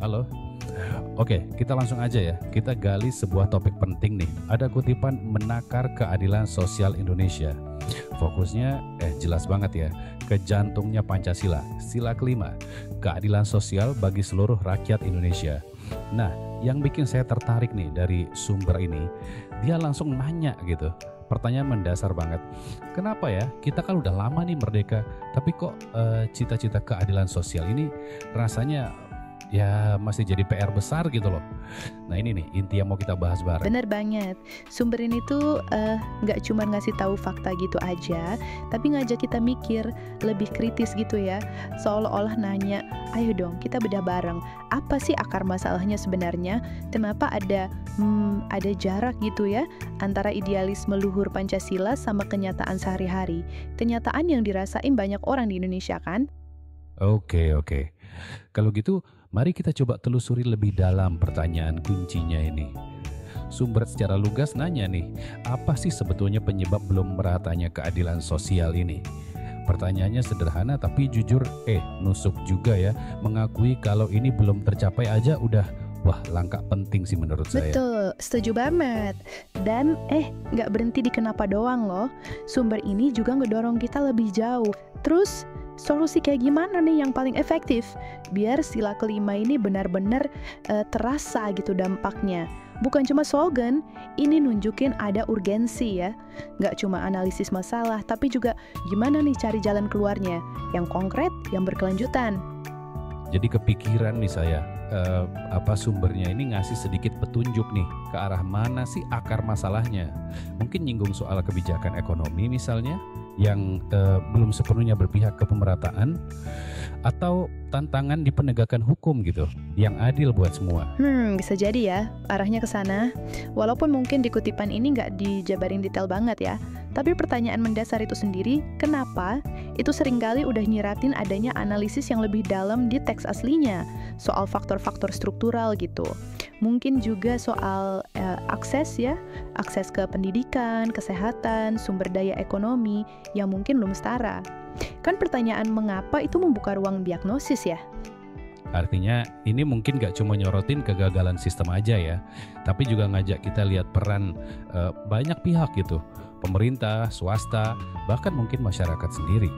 Halo. Oke, kita langsung aja ya. Kita gali sebuah topik penting nih. Ada kutipan menakar keadilan sosial Indonesia. Fokusnya jelas banget ya, ke jantungnya Pancasila, sila kelima, keadilan sosial bagi seluruh rakyat Indonesia. Nah, yang bikin saya tertarik nih dari sumber ini, dia langsung nanya gitu. Pertanyaan mendasar banget. Kenapa ya? Kita kan udah lama nih merdeka, tapi kok cita-cita keadilan sosial ini rasanya ya masih jadi PR besar gitu loh. Nah ini nih inti yang mau kita bahas bareng. Bener banget. Sumber ini tuh nggak cuma ngasih tahu fakta gitu aja, tapi ngajak kita mikir lebih kritis gitu ya. Seolah-olah nanya, ayo dong kita bedah bareng. Apa sih akar masalahnya sebenarnya? Kenapa ada jarak gitu ya antara idealisme luhur Pancasila sama kenyataan sehari-hari? Kenyataan yang dirasain banyak orang di Indonesia kan? Oke. Kalau gitu, mari kita coba telusuri lebih dalam pertanyaan kuncinya ini. Sumber secara lugas nanya nih, apa sih sebetulnya penyebab belum meratanya keadilan sosial ini? Pertanyaannya sederhana tapi jujur, nusuk juga ya, mengakui kalau ini belum tercapai aja udah, wah langkah penting sih menurut saya. Betul, setuju banget. Dan nggak berhenti di kenapa doang loh. Sumber ini juga ngedorong kita lebih jauh. Terus solusi kayak gimana nih yang paling efektif biar sila kelima ini benar-benar terasa gitu dampaknya. Bukan cuma slogan, ini nunjukin ada urgensi ya. Nggak cuma analisis masalah, tapi juga gimana nih cari jalan keluarnya yang konkret, yang berkelanjutan. Jadi kepikiran nih saya, sumbernya ini ngasih sedikit petunjuk nih ke arah mana sih akar masalahnya. Mungkin nyinggung soal kebijakan ekonomi misalnya, yang belum sepenuhnya berpihak ke pemerataan, atau tantangan di penegakan hukum gitu, yang adil buat semua. Bisa jadi ya, arahnya ke sana. Walaupun mungkin di kutipan ini nggak dijabarin detail banget ya, tapi pertanyaan mendasar itu sendiri, kenapa? Itu seringkali udah nyiratin adanya analisis yang lebih dalam di teks aslinya, soal faktor-faktor struktural gitu. Mungkin juga soal akses ke pendidikan, kesehatan, sumber daya ekonomi yang mungkin belum setara. Kan pertanyaan mengapa itu membuka ruang diagnosis ya? Artinya ini mungkin gak cuma nyorotin kegagalan sistem aja ya, tapi juga ngajak kita lihat peran banyak pihak gitu, pemerintah, swasta, bahkan mungkin masyarakat sendiri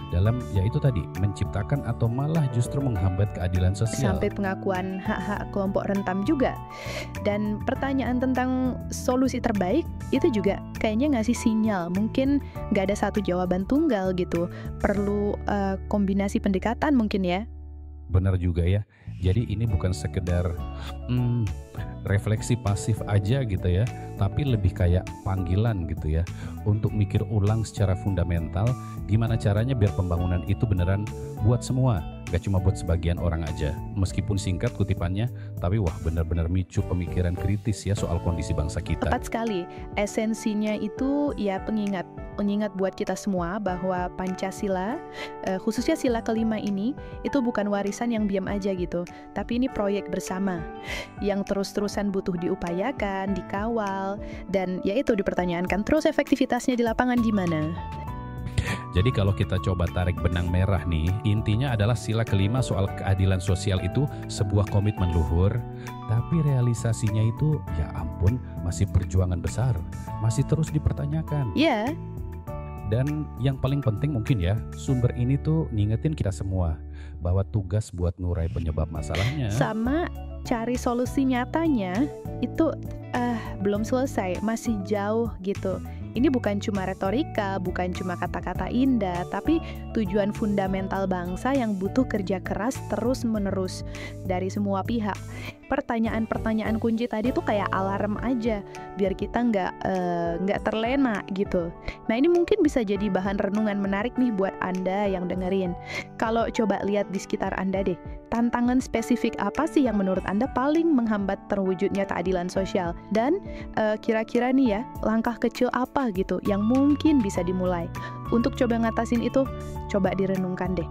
dalam yaitu tadi menciptakan atau malah justru menghambat keadilan sosial. Sampai pengakuan hak-hak kelompok rentan juga. Dan pertanyaan tentang solusi terbaik itu juga kayaknya ngasih sinyal. Mungkin nggak ada satu jawaban tunggal gitu. Perlu kombinasi pendekatan mungkin ya. Benar juga ya. Jadi ini bukan sekedar refleksi pasif aja gitu ya, tapi lebih kayak panggilan gitu ya, untuk mikir ulang secara fundamental gimana caranya biar pembangunan itu beneran buat semua, gak cuma buat sebagian orang aja. Meskipun singkat kutipannya, tapi wah benar-benar micu pemikiran kritis ya soal kondisi bangsa kita. Tepat sekali, esensinya itu ya pengingat buat kita semua bahwa Pancasila, khususnya sila kelima ini, itu bukan warisan yang diam aja gitu, tapi ini proyek bersama yang terus-terusan butuh diupayakan, dikawal, dan ya itu dipertanyakan terus efektivitasnya di lapangan gimana. Jadi kalau kita coba tarik benang merah nih, intinya adalah sila kelima soal keadilan sosial itu sebuah komitmen luhur, tapi realisasinya itu ya ampun masih perjuangan besar, masih terus dipertanyakan. Iya. Dan yang paling penting mungkin ya, sumber ini tuh ngingetin kita semua bahwa tugas buat ngurai penyebab masalahnya sama cari solusi nyatanya itu belum selesai, masih jauh gitu. Ini bukan cuma retorika, bukan cuma kata-kata indah, tapi tujuan fundamental bangsa yang butuh kerja keras terus-menerus dari semua pihak. Pertanyaan-pertanyaan kunci tadi tuh kayak alarm aja, biar kita nggak terlena gitu. Nah ini mungkin bisa jadi bahan renungan menarik nih buat Anda yang dengerin. Kalau coba lihat di sekitar Anda deh, tantangan spesifik apa sih yang menurut Anda paling menghambat terwujudnya keadilan sosial? Dan kira-kira nih ya, langkah kecil apa gitu yang mungkin bisa dimulai? Untuk coba ngatasin itu, coba direnungkan deh.